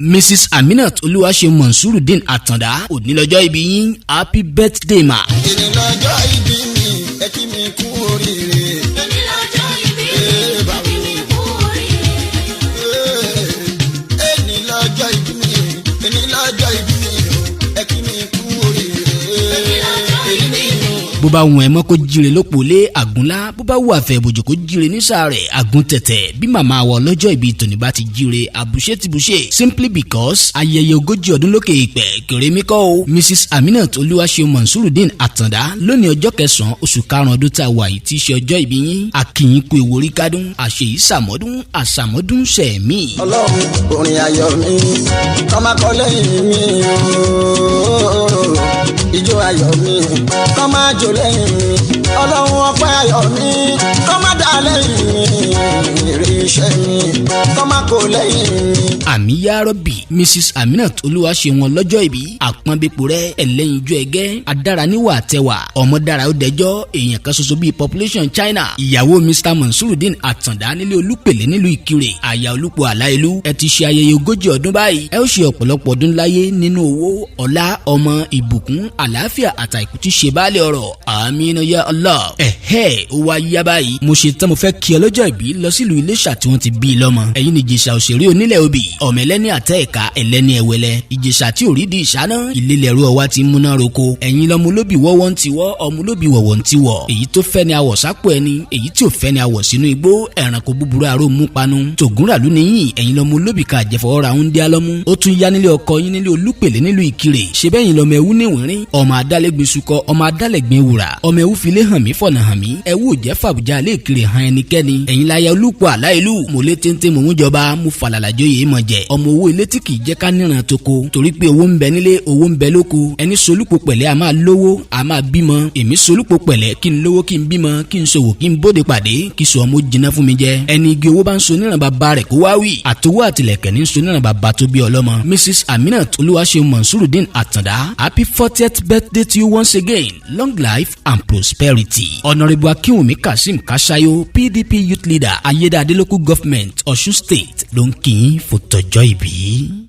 Mrs. Aminat Olúwaṣeun Monsurudeen Àtàndá òní lọ́jọ́ ìbí yín, happy birthday ma. Èní lọ́jọ́ ìbí mi, ẹ kí mi kú oríire. Èní lọ́jọ́ ìbí mi, ẹ kí mi kú oríire. Èní lọ́jọ́ ìbí mi, èní lọ́jọ́ ìbí mi, ẹ kí mi kú oríire. Èní lọ́jọ́ ìbí mi. Bó bá wùn ẹ́ mọ́ kó jíire lópòlé àgúnlá, bó bá wù àfẹ́ bòjò kó jíire nísàárẹ̀ àgún tẹ̀tẹ̀. Bí màmá wa lọ́jọ́ ìbí tòní bá ti jíire àbùṣe ti bùṣe, simply because ayẹyẹ ogójì ọdún lókè ìpẹ́ kèrèmí kọ́ o. Mrs. Aminat Olúwaṣeun Monsurudeen Àtàndá lónìí ọjọ́ 9 oṣù karùn-ún ọdún tá a wà yìí tí í ṣe ọjọ́ ìbí yín. Àkìyìn kú ewu orí kádùn, àṣeyí sàmọ́dún àsàmọ́dún sẹ̀mí. Ọlọ́run orin ayọ̀ mi, kọ́ máa kọ́ lẹ́yìn mi ooo. Ijó ayọ̀ mi, kọ́ máa jó lẹ́yìn mi. Ọlọ́run ọpẹ́ ayọ̀ mi, kọ́ máa dá lẹ́yìn mi. Èrè iṣẹ́ mi, kọ́ máa kó lẹ́yìn mi. Àmì yá rọ́bì. Mrs. Aminat Olúwaṣeun lọ́jọ́ ìbí àpọ́nbẹ́pọ̀ rẹ̀ ẹlẹ́yinjú ẹgẹ́ adára níwà tẹwà ọmọ dára ó dẹjọ́ èèyàn kan ṣoṣo bíi population China. Ìyàwó Mr. Monsurudeen Àtàndá nílé Olúpèlé nílùú Ìkirè àyà Olúpo Àláìlú. Ẹ ti ṣe ayẹyẹ ogójì ọdún báyìí. Ẹ ó ṣe ọ̀pọ̀lọpọ̀ ọdún láyé nínú owó ọlá ọmọ ìbùkún àlàáfíà àtàìkú tí ṣe báálẹ̀ ọ̀rọ̀. Àmín ya Allah. Ó wá yá báyìí. Mo ṣe tán mo fẹ́ kí ọ lọ́jọ́ ìbí lọ sílùú Iléṣà tí wọ́n ti bí i lọ́mọ. Ẹ̀yin ni Ìjẹ̀ṣà òṣèré onílẹ̀ obì ọmọ ẹlẹ́ni àtẹ́ ẹ̀ka ẹlẹ́ni ẹ̀wẹ̀lẹ̀. Ìjẹ̀ṣà tí ò rí di ìṣáná ilé lẹ̀rú ọwá ti múná roko. Ẹ̀yin lọ́mọ olóbì wọ́wọ́ ń tiwọ́ ọmọ olóbì wọ̀wọ́ ń tiwọ̀. Èyí tó fẹ́ ni awọ̀ sápò ẹni èyí tí ò fẹ́ ni awọ̀ sínú igbó ẹranko búburú aró mú panu. Tògúnràlú nìyí ẹ̀yin lọ́mọ olóbì ká àjẹfọwọ́ra ń dí alọ́mú. Ó tún yá nílé ọkọ yín nílé Olúpèlé nílùú Ìkirè. Ṣé bẹ́yìn lọ́mọ ẹwú níwìnrín ọmọ adálẹ́gbin sukọ ọmọ adálẹ́gbin wùrà ọmọ ẹwú filé hàn mí fọ̀nà hàn mí ẹwú òjẹ́ fàbújá alẹ́ Ìkirè hàn ẹnikẹ́ni. Ẹ̀yin láyà Olúpo Àláìlú mọ̀lẹ́ téńté mọ̀mú jọba mú falàlàjọ yìí mọ̀ jẹ ọmọ owó ilé tí kì í jẹ́ ká níran toko torí pé owó ń bẹ nílé owó ń bẹ lóko. Ẹni solúpo pẹ̀lẹ́ a máa lówó a máa bímọ. Èmi solúpo pẹ̀lẹ́ kí n lówó kí n bímọ kí n ṣòwò kí n bóde pàdé kí sọ ọmọ jìnnà fún mi jẹ. Ẹni igi owó bá ń so níran bàbá rẹ̀ kó wá wí. Àtowó àtìlẹ̀kẹ̀ ní so níran bàbá tó bí ọlọ́mọ. Mrs. Aminat Olúwaṣeun Monsurudeen Àtàndá, happy 40th birthday to you once again, long life and prosperity. Honourable Akínwùmí Kazeem Kásáyó, PDP youth leader Ayédáadé local government Ọ̀ṣun state ló ń kí yín fún tọjọ́ ìbí.